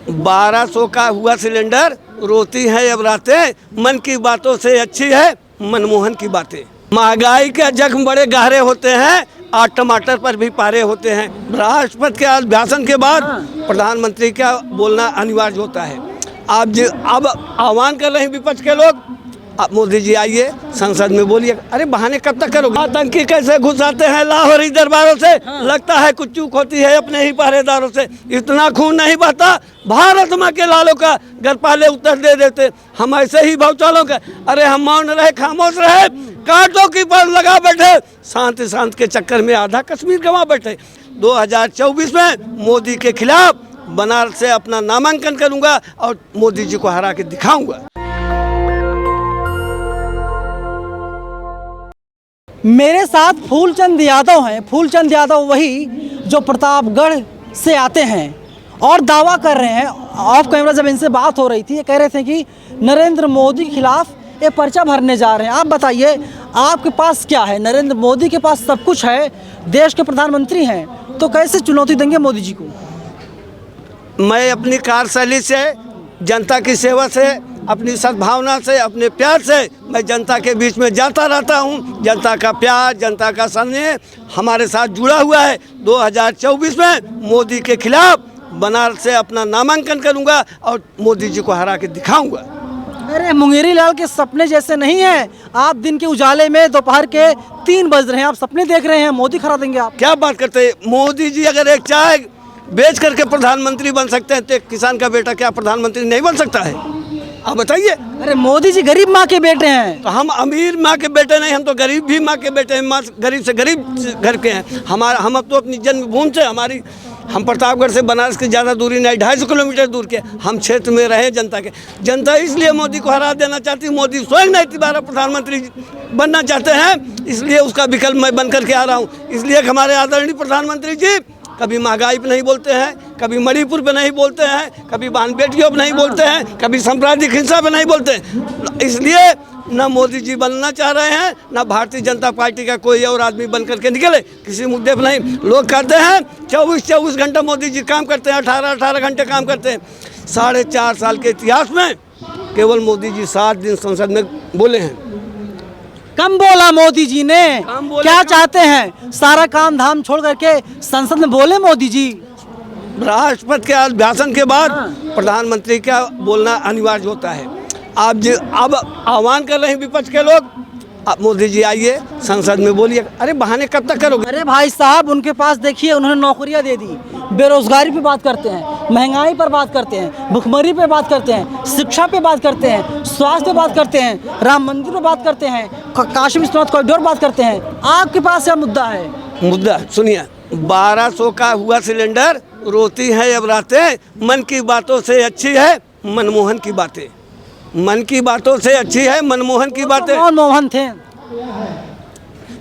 1200 का हुआ सिलेंडर, रोती है अब रातें, मन की बातों से अच्छी है मनमोहन की बातें। महंगाई के जख्म बड़े गहरे होते हैं, आज टमाटर पर भी पारे होते हैं। राष्ट्रपति के भाषण के बाद प्रधानमंत्री का बोलना अनिवार्य होता है। अब आह्वान कर रहे हैं विपक्ष के लोग, आप मोदी जी आइए संसद में बोलिए। अरे बहाने कब तक करोगे? आतंकी कैसे घुसाते हैं लाहौरी दरबारों से, लगता है कुछ चूक होती है अपने ही पहरेदारों से। इतना खून नहीं बहता भारत माँ के लालों का, घर पाले उत्तर दे देते हम ऐसे ही भौचालों का। अरे हम मौन रहे, खामोश रहे, कांटों की पर लगा बैठे, शांत के चक्कर में आधा कश्मीर गंवा बैठे। 2024 में मोदी के खिलाफ बनारस से अपना नामांकन करूंगा और मोदी जी को हरा के दिखाऊंगा। मेरे साथ फूलचंद यादव हैं। फूलचंद यादव वही जो प्रतापगढ़ से आते हैं और दावा कर रहे हैं, ऑफ कैमरा जब इनसे बात हो रही थी ये कह रहे थे कि नरेंद्र मोदी के खिलाफ ये पर्चा भरने जा रहे हैं। आप बताइए आपके पास क्या है? नरेंद्र मोदी के पास सब कुछ है, देश के प्रधानमंत्री हैं, तो कैसे चुनौती देंगे मोदी जी को? मैं अपनी कार्यशैली से, जनता की सेवा से, अपनी सद्भावना से, अपने प्यार से मैं जनता के बीच में जाता रहता हूं। जनता का प्यार, जनता का स्नेह हमारे साथ जुड़ा हुआ है। 2024 में मोदी के खिलाफ बनारस से अपना नामांकन करूंगा और मोदी जी को हरा के दिखाऊंगा। अरे मुंगेरी लाल के सपने जैसे नहीं है। आप दिन के उजाले में दोपहर के 3 बज रहे हैं, आप सपने देख रहे हैं, मोदी खरा देंगे आप? क्या बात करते हैं? मोदी जी अगर एक चाय बेच करके प्रधानमंत्री बन सकते हैं तो किसान का बेटा क्या प्रधानमंत्री नहीं बन सकता है? आप बताइए। अरे मोदी जी गरीब माँ के बेटे हैं। तो हम अमीर माँ के बेटे नहीं, हम तो गरीब भी माँ के बेटे हैं। माँ गरीब से गरीब घर के हैं। हम अब तो अपनी जन्मभूमि से हम प्रतापगढ़ से बनारस की ज़्यादा दूरी नहीं, 250 किलोमीटर दूर के हम क्षेत्र में रहे जनता के। जनता इसलिए मोदी को हरा देना चाहती है। मोदी स्वयं नहीं दोबारा प्रधानमंत्री बनना चाहते हैं, इसलिए उसका विकल्प मैं बन करके आ रहा हूँ। इसलिए हमारे आदरणीय प्रधानमंत्री जी कभी महंगाई पे नहीं बोलते हैं, कभी मणिपुर पे नहीं बोलते हैं, कभी बहन बेटियों पे नहीं बोलते हैं, कभी सांप्रदायिक हिंसा पे नहीं बोलते। इसलिए न मोदी जी बनना चाह रहे हैं, न भारतीय जनता पार्टी का कोई और आदमी बन करके निकले किसी मुद्दे पर नहीं। लोग कहते हैं 24 घंटा मोदी जी काम करते हैं, 18 घंटे काम करते हैं। 4.5 साल के इतिहास में केवल मोदी जी 7 दिन संसद में बोले हैं। कम बोला मोदी जी ने। क्या चाहते हैं? सारा काम धाम छोड़ करके संसद में बोले मोदी जी। राष्ट्रपति के भाषण के बाद प्रधानमंत्री का बोलना अनिवार्य होता है। अब आह्वान कर रहे हैं विपक्ष के लोग, आप मोदी जी आइए संसद में बोलिए। अरे बहाने कब तक करोगे? अरे भाई साहब, उनके पास देखिए उन्होंने नौकरियां दे दी, बेरोजगारी पे बात करते हैं, महंगाई पर बात करते हैं, भुखमरी पे बात करते हैं, शिक्षा पे बात करते हैं, स्वास्थ्य पे बात करते हैं, राम मंदिर पे बात करते हैं, काशी विश्वनाथ कॉरिडोर बात करते हैं। आपके पास क्या मुद्दा है? मुद्दा सुनिए, 1200 का हुआ सिलेंडर, रोती है अब रातें, मन की बातों से अच्छी है मनमोहन की बातें। मन की बातों से अच्छी है मनमोहन की बातें। कौन मोहन थे?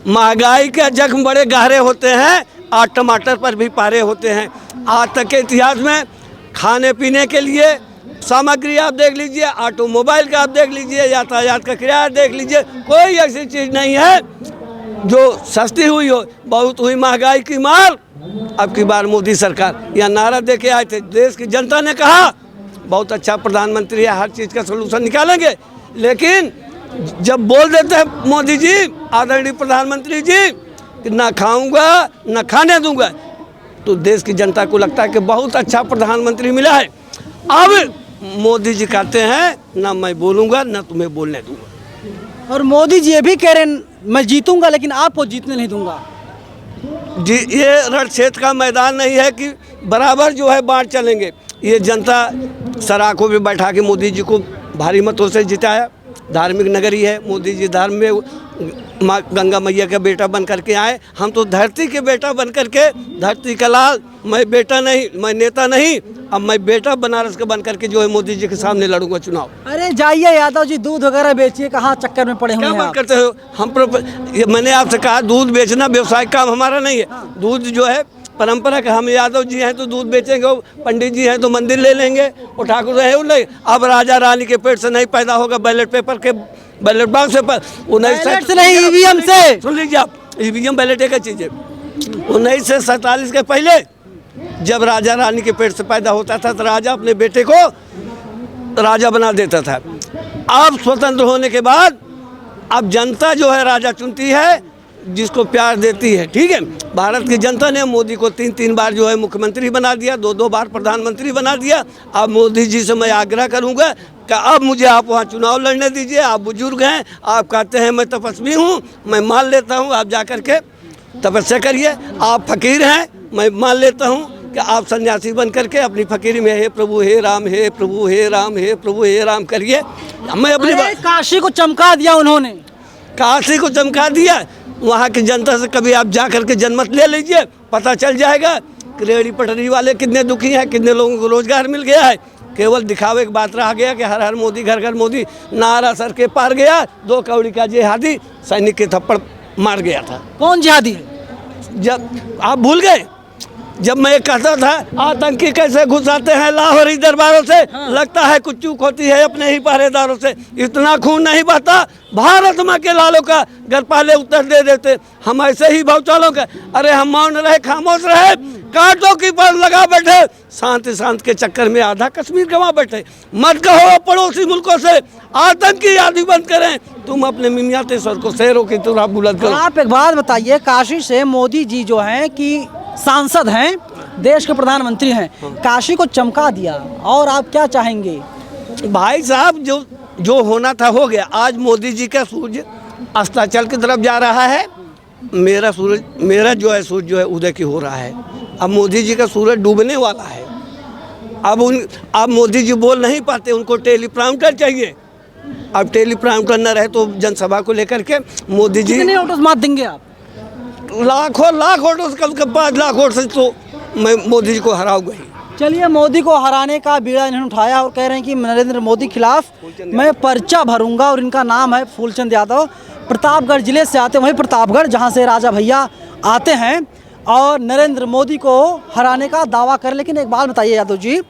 महंगाई के जख्म बड़े गहरे होते हैं, आज टमाटर पर भी पारे होते हैं। आज तक के इतिहास में खाने पीने के लिए सामग्री आप देख लीजिए, ऑटोमोबाइल का आप देख लीजिए, यातायात का किराया देख लीजिए, कोई ऐसी चीज़ नहीं है जो सस्ती हुई हो। बहुत हुई महंगाई की मार। अब की बार मोदी सरकार यह नारा दे के आए थे, देश की जनता ने कहा बहुत अच्छा प्रधानमंत्री है, हर चीज़ का सलूशन निकालेंगे। लेकिन जब बोल देते हैं मोदी जी, आदरणीय प्रधानमंत्री जी, कि ना खाऊंगा ना खाने दूंगा, तो देश की जनता को लगता है कि बहुत अच्छा प्रधानमंत्री मिला है। अब मोदी जी कहते हैं ना मैं बोलूंगा ना तुम्हें बोलने दूंगा। और मोदी जी ये भी कह रहे हैं मैं जीतूंगा लेकिन आपको जीतने नहीं दूंगा। जी, ये रण क्षेत्र का मैदान नहीं है कि बराबर जो है बांट चलेंगे। ये जनता सराखों में बैठा के मोदी जी को भारी मतों से जिताया। धार्मिक नगरी है, मोदी जी धर्म में माँ गंगा मैया का बेटा बन करके आए। हम तो धरती के बेटा बन करके, धरती का लाल, मैं बेटा नहीं, मैं नेता नहीं, अब मैं बेटा बनारस का बन करके जो है मोदी जी के सामने लड़ूंगा चुनाव। अरे जाइए यादव जी, दूध वगैरह बेचिए, कहाँ चक्कर में पड़े हुए हैं क्या बात आप? करते हो? मैंने आपसे कहा दूध बेचना व्यवसायिक काम हमारा नहीं है। दूध जो है परंपरा का, हम यादव जी हैं तो दूध बेचेंगे, पंडित जी हैं तो मंदिर ले लेंगे, और ठाकुर है नहीं। अब राजा रानी के पेट से नहीं पैदा होगा बैलेट पेपर के, बैलेट बॉक्स से 19 से। सुन लीजिए आप, ईवीएम बैलेट एक चीज़ है। 1947 के पहले जब राजा रानी के पेट से पैदा होता था तो राजा अपने बेटे को राजा बना देता था। अब स्वतंत्र होने के बाद अब जनता जो है राजा चुनती है, जिसको प्यार देती है। ठीक है, भारत की जनता ने मोदी को 3 बार जो है मुख्यमंत्री बना दिया, 2 बार प्रधानमंत्री बना दिया। अब मोदी जी से मैं आग्रह करूंगा कि अब मुझे आप वहाँ चुनाव लड़ने दीजिए। आप बुजुर्ग हैं, आप कहते हैं मैं तपस्वी हूँ, मैं मान लेता हूँ, आप जा कर के तपस्या करिए। आप फकीर हैं, मैं मान लेता हूँ कि आप सन्यासी बन करके अपनी फकीरी में हे प्रभु हे राम, हे प्रभु हे राम, हे प्रभु हे राम करिए। मैं अपनी काशी को चमका दिया उन्होंने, काशी को चमका दिया। वहाँ की जनता से कभी आप जा करके जनमत ले लीजिए, पता चल जाएगा कि रेहड़ी पटरी वाले कितने दुखी हैं, कितने लोगों को रोजगार मिल गया है। केवल दिखावे की बात रह गया कि हर हर मोदी, घर घर मोदी, नारा सर के पार गया। 2 कौड़ी का जिहादी सैनिक के थप्पड़ मार गया था। कौन जिहादी? जब आप भूल गए, जब मैं कहता था आतंकी कैसे घुस आते हैं लाहौरी दरबारों से, लगता है कुछ चूक होती है अपने ही पहरेदारों से। इतना खून नहीं बहता भारत माँ के लालों का, घर पहले उत्तर दे देते हम ऐसे ही भौचालों का। अरे हम मौन रहे, खामोश रहे, कांटों की पर लगा बैठे, शांत के चक्कर में आधा कश्मीर गंवा बैठे। मत कहो पड़ोसी मुल्कों से आतंकी यादी बंद करें, तुम अपने मियातेश्वर को शेरों की तरह बुलंद करो। आप एक बात बताइए, काशी से मोदी जी जो हैं कि सांसद हैं, देश के प्रधानमंत्री हैं, काशी को चमका दिया, और आप क्या चाहेंगे? भाई साहब, जो होना था हो गया। आज मोदी जी का सूरज अस्ताचल की तरफ जा रहा है, मेरा जो है सूरज जो है उदय की हो रहा है। अब मोदी जी का सूरज डूबने वाला है। अब मोदी जी बोल नहीं पाते, उनको टेलीप्रॉम्प्टर चाहिए। अब टेलीप्रॉम्प्टर न रहे तो जनसभा को लेकर के मोदी जी कितने वोट मात देंगे आप? लाख वोटों से, कम 5 लाख वोट से तो मैं मोदी जी को हराऊंगा ही। चलिए, मोदी को हराने का बीड़ा इन्होंने उठाया और कह रहे हैं कि नरेंद्र मोदी खिलाफ मैं पर्चा भरूंगा, और इनका नाम है फूलचंद यादव। प्रतापगढ़ जिले से आते हैं, वही प्रतापगढ़ जहां से राजा भैया आते हैं, और नरेंद्र मोदी को हराने का दावा कर। लेकिन एक बात बताइए यादव जी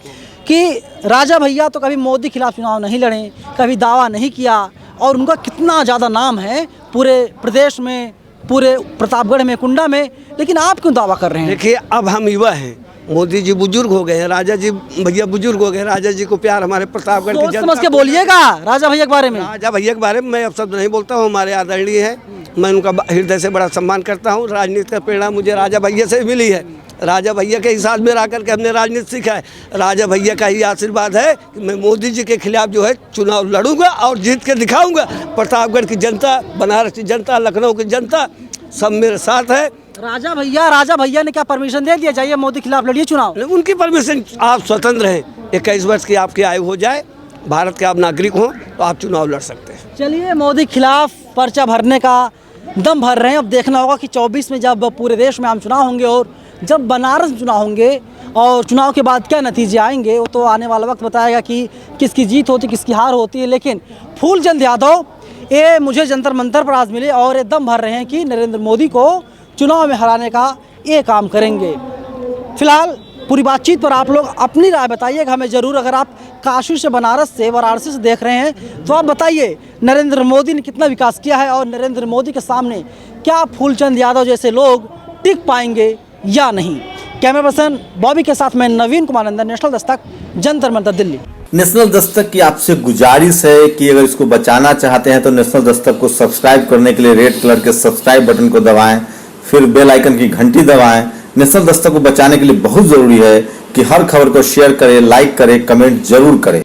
कि राजा भैया तो कभी मोदी खिलाफ चुनाव नहीं लड़े, कभी दावा नहीं किया, और उनका कितना ज़्यादा नाम है पूरे प्रदेश में, पूरे प्रतापगढ़ में, कुंडा में, लेकिन आप क्यों दावा कर रहे हैं? देखिए, अब हम युवा हैं, मोदी जी बुजुर्ग हो गए हैं, राजा जी भैया बुजुर्ग हो गए। राजा जी को प्यार हमारे प्रतापगढ़ की जनता समझ के बोलिएगा राजा भैया के बारे में। राजा भैया के बारे में मैं अब शब्द नहीं बोलता हूँ, हमारे आदरणीय है, मैं उनका हृदय से बड़ा सम्मान करता हूँ। राजनीति का प्रेरणा मुझे राजा भैया से मिली है। राजा भैया के हिसाब में रह करके हमने राजनीति सीखा है। राजा भैया का ही आशीर्वाद है कि मैं मोदी जी के खिलाफ जो है चुनाव लड़ूंगा और जीत के दिखाऊंगा। प्रतापगढ़ की जनता, बनारस की जनता, लखनऊ की जनता सब मेरे साथ है। राजा भैया ने क्या परमिशन दे दिया जाइए मोदी खिलाफ लड़िए चुनाव? उनकी परमिशन, आप स्वतंत्र हैं, 21 वर्ष की आपकी आयु हो जाए, भारत के आप नागरिक हो तो आप चुनाव लड़ सकते हैं। चलिए, मोदी खिलाफ पर्चा भरने का दम भर रहे हैं। अब देखना होगा कि 24 में जब पूरे देश में आम चुनाव होंगे और जब बनारस में चुनाव होंगे, और चुनाव के बाद क्या नतीजे आएंगे वो तो आने वाला वक्त बताएगा कि किसकी जीत होती, किसकी हार होती है। लेकिन फूलचंद यादव ये मुझे जंतर मंतर पर आज मिले और ये दम भर रहे हैं कि नरेंद्र मोदी को चुनाव में हराने का ये काम करेंगे। फिलहाल पूरी बातचीत पर आप लोग अपनी राय बताइएगा हमें ज़रूर। अगर आप काशी से, बनारस से, वाराणसी से देख रहे हैं तो आप बताइए नरेंद्र मोदी ने कितना विकास किया है, और नरेंद्र मोदी के सामने क्या फूलचंद यादव जैसे लोग टिक पाएंगे या नहीं। कैमरा पर्सन बॉबी के साथ मैं नवीन कुमार नंदन, नेशनल दस्तक, जंतर मंतर, दिल्ली। नेशनल दस्तक की आपसे गुजारिश है कि अगर इसको बचाना चाहते हैं तो नेशनल दस्तक को सब्सक्राइब करने के लिए रेड कलर के सब्सक्राइब बटन को दबाएं, फिर बेल आइकन की घंटी दबाएं। नेशनल दस्तक को बचाने के लिए बहुत जरूरी है कि हर खबर को शेयर करें, लाइक करें, कमेंट जरूर करें।